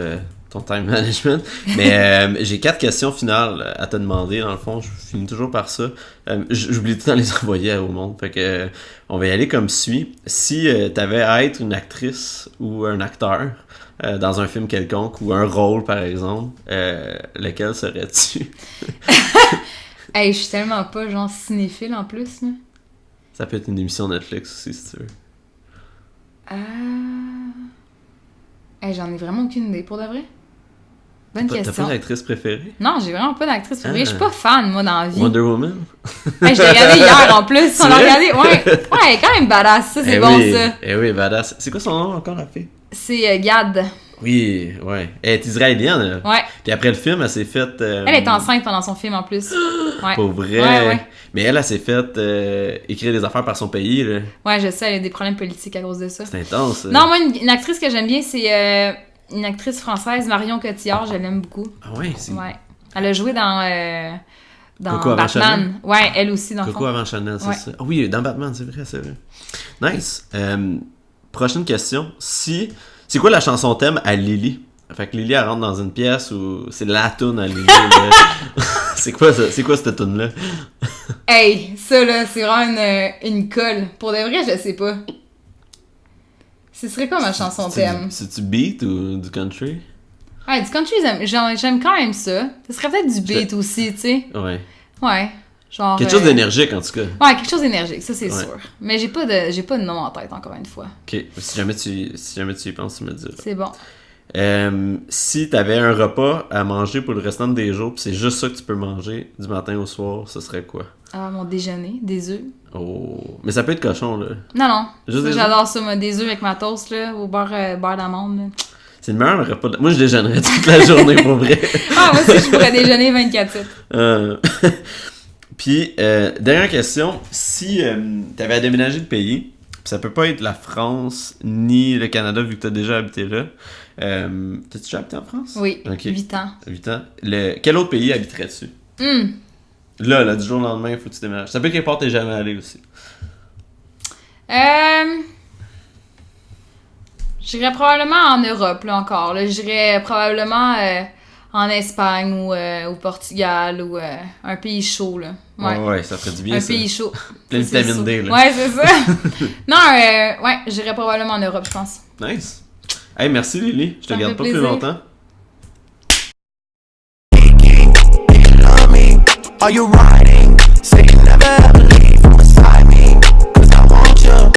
ton time management. Mais j'ai 4 questions finales à te demander. Dans le fond, je finis toujours par ça. J'oublie tout le temps de les envoyer au monde. Fait que on va y aller comme suit. Si t'avais à être une actrice ou un acteur dans un film quelconque ou un rôle, par exemple, lequel serais-tu? Hey, je suis tellement pas genre cinéphile en plus, là. Ça peut être une émission Netflix aussi, si tu veux. Hey, j'en ai vraiment aucune idée, pour de vrai. Bonne question. T'as pas d'actrice préférée? Non, j'ai vraiment pas d'actrice préférée. Je suis pas fan, moi, dans la vie. Wonder Woman? Hey, je l'ai regardé hier, en plus. On l'a regardé. Ouais, elle est quand même badass, ça, c'est bon, oui. ça. Eh oui, badass. C'est quoi son nom encore, la fille? C'est Gad. Oui, ouais. Elle est israélienne, elle. Ouais. Puis après le film, elle s'est faite... Elle est enceinte pendant son film, en plus. Ouais. Pour vrai. Ouais. Mais elle s'est faite écrire des affaires par son pays, là. Ouais, je sais, elle a des problèmes politiques à cause de ça. C'est intense. Non, moi, une actrice que j'aime bien, c'est une actrice française, Marion Cotillard. Je l'aime beaucoup. Ah ouais, c'est... Ouais. Elle a joué dans Coco avant Chanel? Batman. Ouais, elle aussi, dans le Coco fond. avant Chanel, c'est Ouais. ça. Ah oui, dans Batman, c'est vrai, c'est vrai. Nice. Prochaine question. C'est quoi la chanson thème à Lily? Fait que Lily, elle rentre dans une pièce où c'est la toune à Lily. C'est quoi ça? C'est quoi cette toune-là? Hey, ça là, c'est vraiment une colle. Pour de vrai, je sais pas. Ce serait quoi ma chanson thème? C'est-tu beat ou du country? Ouais, du country, j'aime quand même ça. Ce serait peut-être du beat aussi, tu sais. Ouais. Ouais. Genre. Quelque chose d'énergique, en tout cas. Ouais, quelque chose d'énergique, ça c'est Ouais. sûr. Mais j'ai pas de nom en tête, encore une fois. Ok, si jamais tu y penses, tu me le diras. C'est bon. Si t'avais un repas à manger pour le restant des jours, pis c'est juste ça que tu peux manger du matin au soir, ce serait quoi? Ah, mon déjeuner, des œufs. Oh, mais ça peut être cochon, là. Non. Juste Ça, des j'adore ça, moi, des œufs avec ma toast, là, au beurre d'amande. Là. C'est le meilleur repas. Moi, je déjeunerais toute la journée, pour vrai. Ah, moi aussi, je pourrais déjeuner 24/7. Puis, dernière question. Si t'avais à déménager de pays, pis ça peut pas être la France ni le Canada, vu que t'as déjà habité là. T'as-tu déjà habité en France? Oui, Ok. 8 ans. 8 ans. Quel autre pays habiterais-tu? Là, du jour au lendemain, il faut que tu déménages. Ça peut quelque part t'es jamais allé aussi. J'irais probablement en Europe, là, encore. Là. J'irais probablement en Espagne ou au Portugal ou un pays chaud, là. Ouais, ça ferait du bien, un ça. Pays chaud. Plein de vitamine D, là. Ouais, c'est ça. Non, ouais, j'irais probablement en Europe, je pense. Nice. Hey, merci Lily. Je te garde pas plus longtemps. Are you riding? Say you never ever